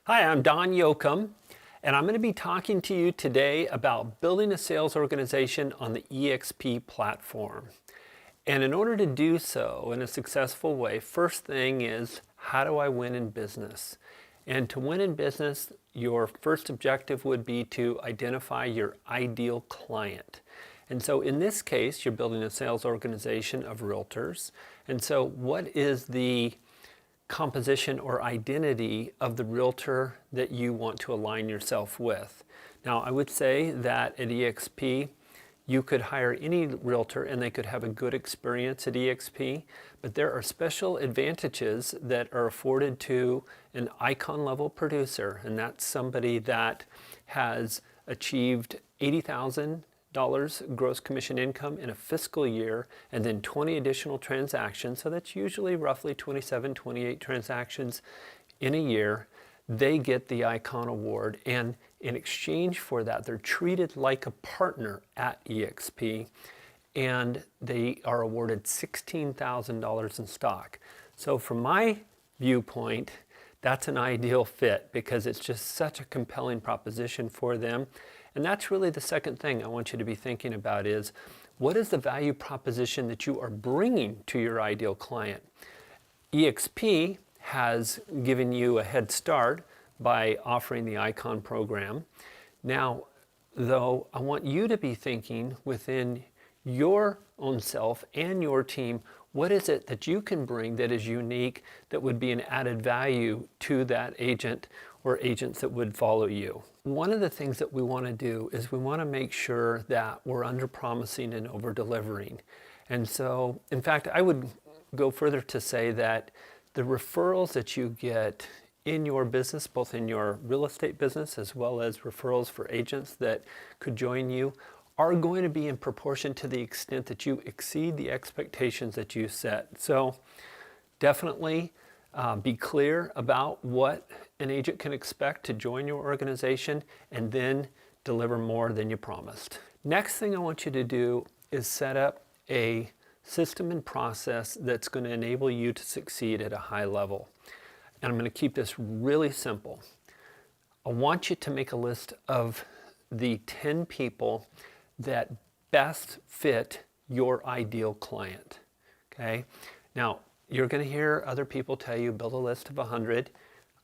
Hi, I'm Don Yoakum, and I'm going to be talking to you today about building a sales organization on the eXp platform. And in order to do so in a successful way, first thing is, how do I win in business? And to win in business, your first objective would be to identify your ideal client. And so in this case, you're building a sales organization of realtors. And so what is the composition or identity of the realtor that you want to align yourself with? Now, I would say that at eXp, you could hire any realtor and they could have a good experience at eXp, but there are special advantages that are afforded to an icon level producer, and that's somebody that has achieved $80,000 gross commission income in a fiscal year, and then 20 additional transactions. So that's usually roughly 27, 28 transactions in a year. They get the Icon Award, and in exchange for that, they're treated like a partner at eXp, and they are awarded $16,000 in stock. So from my viewpoint, that's an ideal fit because it's just such a compelling proposition for them. And that's really the second thing I want you to be thinking about is, what is the value proposition that you are bringing to your ideal client? eXp has given you a head start by offering the Icon program. Now, though, I want you to be thinking within your own self and your team, what is it that you can bring that is unique, that would be an added value to that agent or agents that would follow you? One of the things that we want to do is we want to make sure that we're under-promising and over-delivering. And so, in fact, I would go further to say that the referrals that you get in your business, both in your real estate business as well as referrals for agents that could join you, are going to be in proportion to the extent that you exceed the expectations that you set. So definitely be clear about what an agent can expect to join your organization, and then deliver more than you promised. Next thing I want you to do is set up a system and process that's going to enable you to succeed at a high level. And I'm going to keep this really simple. I want you to make a list of the 10 people that best fit your ideal client. Okay? Now, you're going to hear other people tell you build a list of 100.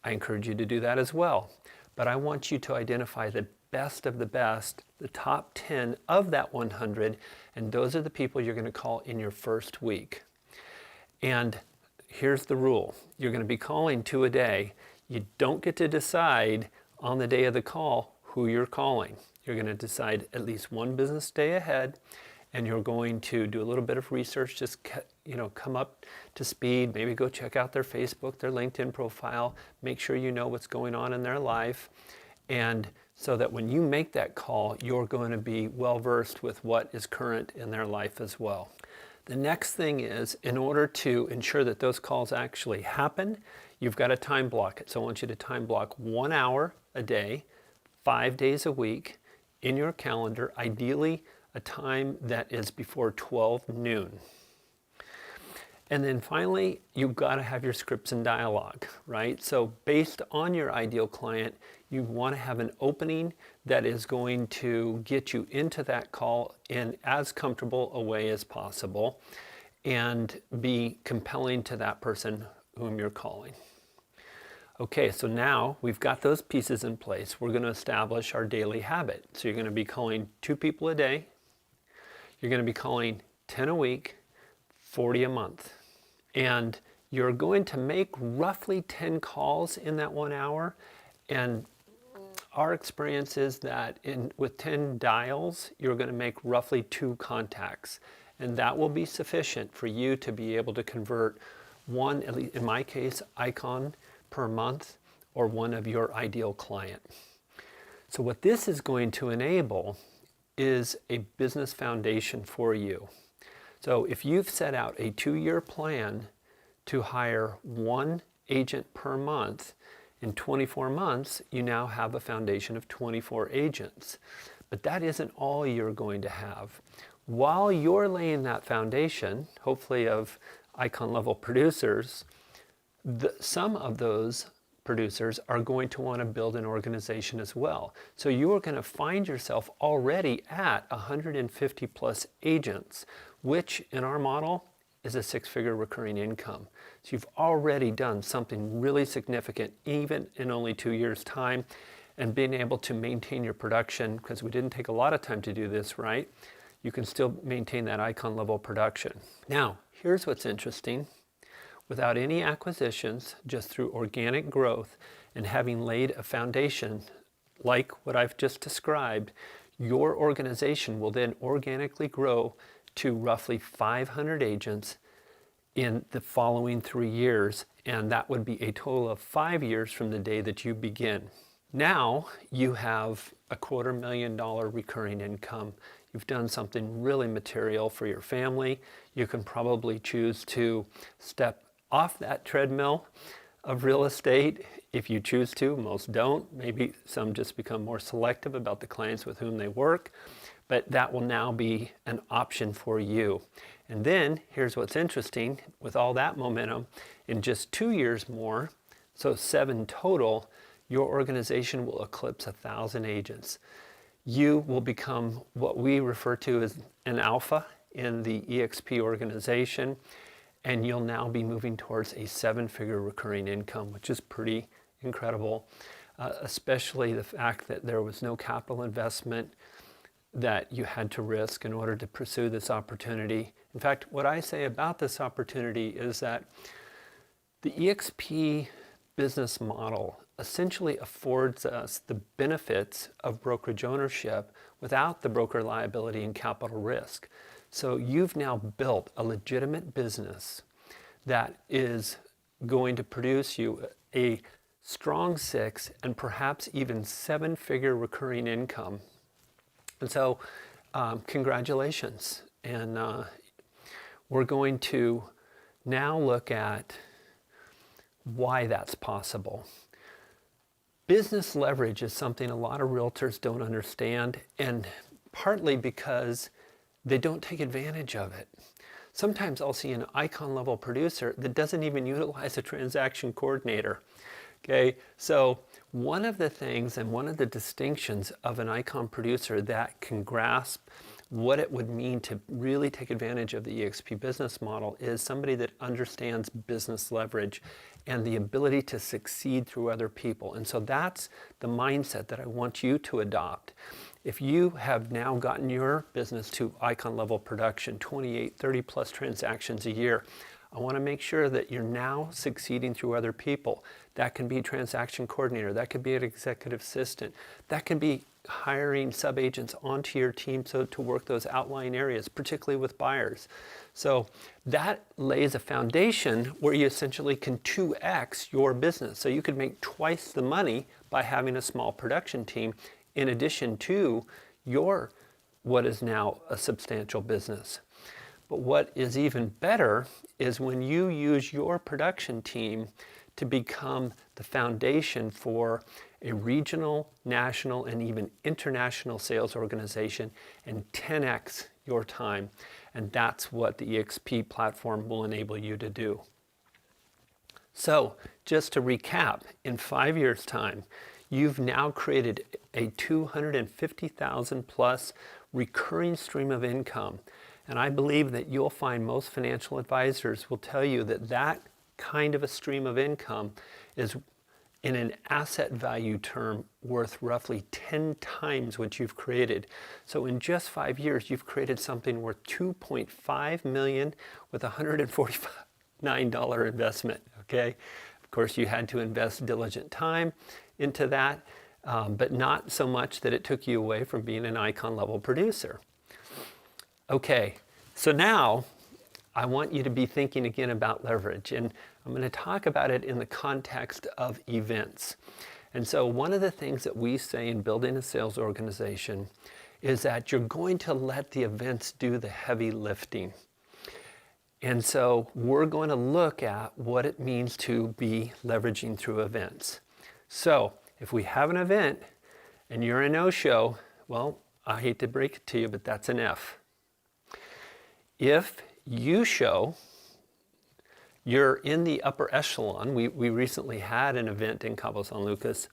I encourage you to do that as well. But I want you to identify the best of the best, the top 10 of that 100, and those are the people you're going to call in your first week. And here's the rule. You're going to be calling 2 a day. You don't get to decide on the day of the call who you're calling. You're going to decide at least one business day ahead, and you're going to do a little bit of research, just come up to speed, maybe go check out their Facebook, their LinkedIn profile, make sure you know what's going on in their life, and so that when you make that call, you're going to be well versed with what is current in their life as well. The next thing is, in order to ensure that those calls actually happen, you've got to time block it. So I want you to time block 1 hour a day, 5 days a week in your calendar, ideally a time that is before 12 noon. And then finally, you've got to have your scripts and dialogue, right? So based on your ideal client, you want to have an opening that is going to get you into that call in as comfortable a way as possible and be compelling to that person whom you're calling. Okay, so now we've got those pieces in place. We're going to establish our daily habit. So you're going to be calling 2 people a day. You're going to be calling 10 a week, 40 a month. And you're going to make roughly 10 calls in that 1 hour. And our experience is that with 10 dials, you're going to make roughly 2 contacts. And that will be sufficient for you to be able to convert one, at least in my case, icon per month, or one of your ideal client. So what this is going to enable is a business foundation for you. So if you've set out a 2-year plan to hire 1 agent per month, in 24 months, you now have a foundation of 24 agents. But that isn't all you're going to have. While you're laying that foundation, hopefully of icon level producers, some of those producers are going to want to build an organization as well. So you are going to find yourself already at 150 plus agents, which in our model is a six-figure recurring income. So you've already done something really significant, even in only 2 years' time, and being able to maintain your production, because we didn't take a lot of time to do this, right? You can still maintain that icon level production. Now, here's what's interesting. Without any acquisitions, just through organic growth and having laid a foundation like what I've just described, your organization will then organically grow to roughly 500 agents in the following 3 years, and that would be a total of 5 years from the day that you begin. Now you have a $250,000 recurring income. You've done something really material for your family. You can probably choose to step off that treadmill of real estate if you choose to. Most don't. Maybe some just become more selective about the clients with whom they work, but that will now be an option for you. And then here's what's interesting. With all that momentum, in just 2 years more, so 7 total, your organization will eclipse 1,000 agents. You will become what we refer to as an alpha in the eXp organization, and you'll now be moving towards a 7-figure recurring income, which is pretty incredible, especially the fact that there was no capital investment that you had to risk in order to pursue this opportunity. In fact, what I say about this opportunity is that the eXp business model essentially affords us the benefits of brokerage ownership without the broker liability and capital risk. So you've now built a legitimate business that is going to produce you a strong 6 and perhaps even 7-figure recurring income. And so congratulations. And we're going to now look at why that's possible. Business leverage is something a lot of realtors don't understand, and partly because they don't take advantage of it. Sometimes I'll see an icon level producer that doesn't even utilize a transaction coordinator. Okay, so one of the things and one of the distinctions of an icon producer that can grasp what it would mean to really take advantage of the eXp business model is somebody that understands business leverage and the ability to succeed through other people. And so that's the mindset that I want you to adopt. If you have now gotten your business to icon level production, 28, 30 plus transactions a year, I want to make sure that you're now succeeding through other people. That can be transaction coordinator, that could be an executive assistant, that can be hiring sub-agents onto your team so to work those outlying areas, particularly with buyers. So that lays a foundation where you essentially can 2x your business. So you could make twice the money by having a small production team in addition to your what is now a substantial business. But what is even better is when you use your production team to become the foundation for a regional, national, and even international sales organization and 10x your time. And that's what the eXp platform will enable you to do. So just to recap, in 5 years' time, you've now created a 250,000 plus recurring stream of income. And I believe that you'll find most financial advisors will tell you that that kind of a stream of income is, in an asset value term, worth roughly 10 times what you've created. So in just 5 years, you've created something worth $2.5 million with a $149 investment, okay? Of course, you had to invest diligent time into that, but not so much that it took you away from being an icon level producer. Okay, so now I want you to be thinking again about leverage, and I'm going to talk about it in the context of events. And so one of the things that we say in building a sales organization is that you're going to let the events do the heavy lifting. And so we're going to look at what it means to be leveraging through events. So if we have an event and you're a no-show, well, I hate to break it to you, but that's an F. If you show you're in the upper echelon. We recently had an event in Cabo San Lucas,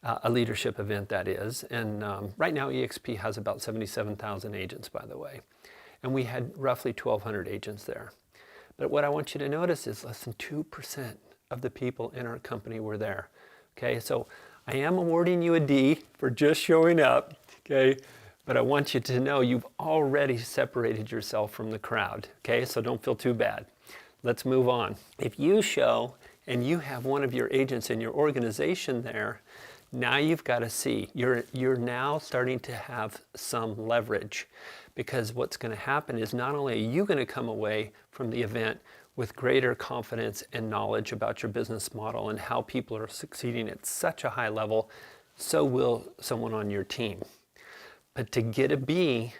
a leadership event that is, and right now eXp has about 77,000 agents, by the way, and we had roughly 1,200 agents there. But what I want you to notice is less than 2% of the people in our company were there. Okay, so I am awarding you a D for just showing up, okay? But I want you to know you've already separated yourself from the crowd, okay? So don't feel too bad. Let's move on. If you show and you have one of your agents in your organization there, now you've got to see, you're now starting to have some leverage, because what's going to happen is not only are you going to come away from the event with greater confidence and knowledge about your business model and how people are succeeding at such a high level, so will someone on your team. But to get a B,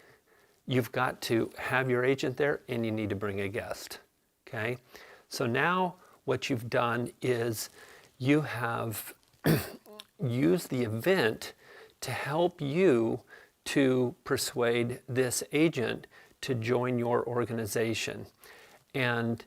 you've got to have your agent there and you need to bring a guest, okay? So now what you've done is you have used the event to help you to persuade this agent to join your organization. And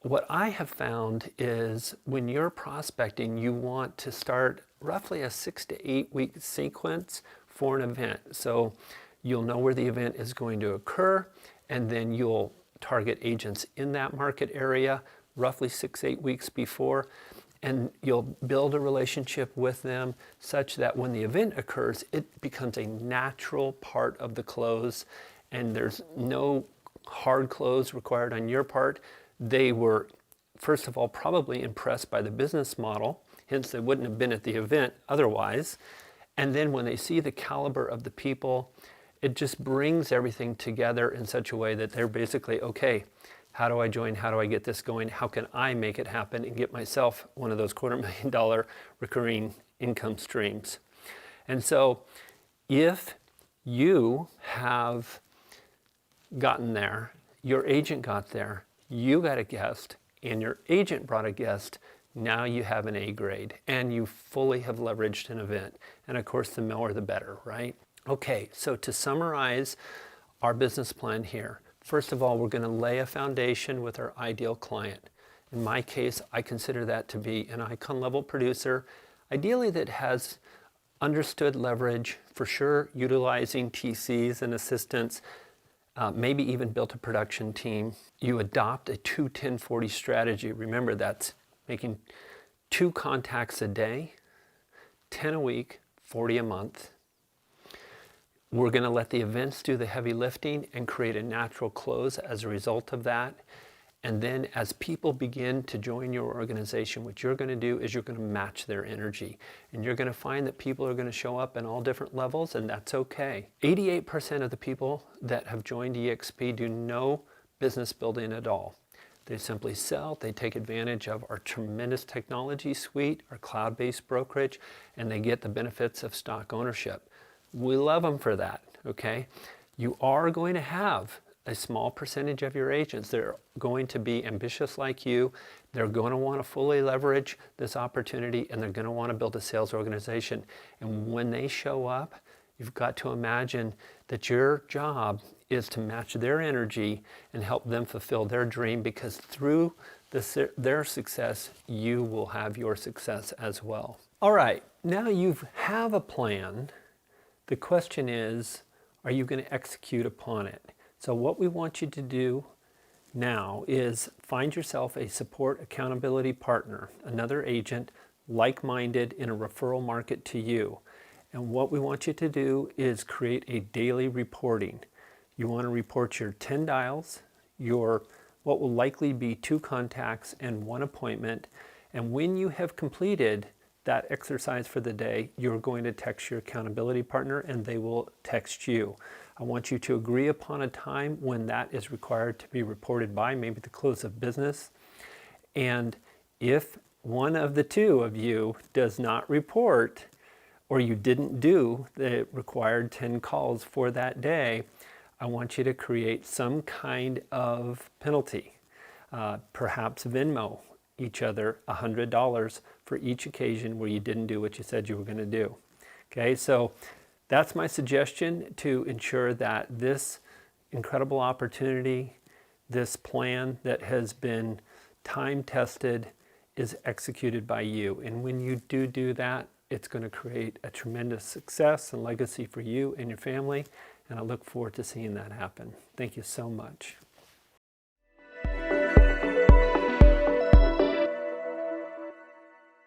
what I have found is when you're prospecting, you want to start roughly a 6 to 8 week sequence for an event. So you'll know where the event is going to occur, and then you'll target agents in that market area roughly 6 to 8 weeks before, and you'll build a relationship with them such that when the event occurs, it becomes a natural part of the close, and there's no hard close required on your part. They were, first of all, probably impressed by the business model, hence they wouldn't have been at the event otherwise. And then when they see the caliber of the people, it just brings everything together in such a way that they're basically, okay, how do I join? How do I get this going? How can I make it happen and get myself one of those $250,000 recurring income streams? And so if you have gotten there, your agent got there, you got a guest, and your agent brought a guest, now you have an A grade, and you fully have leveraged an event. And of course, the more the better, right? Okay, so to summarize our business plan here, first of all, we're going to lay a foundation with our ideal client. In my case, I consider that to be an icon level producer, ideally that has understood leverage, for sure utilizing TCs and assistants, maybe even built a production team. You adopt a 2-10-40 strategy. Remember, that's making 2 contacts a day, 10 a week, 40 a month. We're going to let the events do the heavy lifting and create a natural close as a result of that. And then as people begin to join your organization, what you're going to do is you're going to match their energy. And you're going to find that people are going to show up in all different levels, and that's okay. 88% of the people that have joined eXp do no business building at all. They simply sell, they take advantage of our tremendous technology suite, our cloud-based brokerage, and they get the benefits of stock ownership. We love them for that, okay? You are going to have a small percentage of your agents. They're going to be ambitious like you. They're going to want to fully leverage this opportunity, and they're going to want to build a sales organization. And when they show up, you've got to imagine that your job is to match their energy and help them fulfill their dream, because through their success, you will have your success as well. All right, now you have a plan. The question is, are you going to execute upon it? So what we want you to do now is find yourself a support accountability partner, another agent like-minded in a referral market to you. And what we want you to do is create a daily reporting. You want to report your 10 dials, your what will likely be 2 contacts and 1 appointment. And when you have completed that exercise for the day, you're going to text your accountability partner and they will text you. I want you to agree upon a time when that is required to be reported by, maybe the close of business. And if one of the 2 of you does not report, or you didn't do the required 10 calls for that day, I want you to create some kind of penalty. Perhaps Venmo each other $100 for each occasion where you didn't do what you said you were going to do. Okay, so that's my suggestion to ensure that this incredible opportunity, this plan that has been time-tested, is executed by you. And when you do that, it's going to create a tremendous success and legacy for you and your family. And I look forward to seeing that happen. Thank you so much.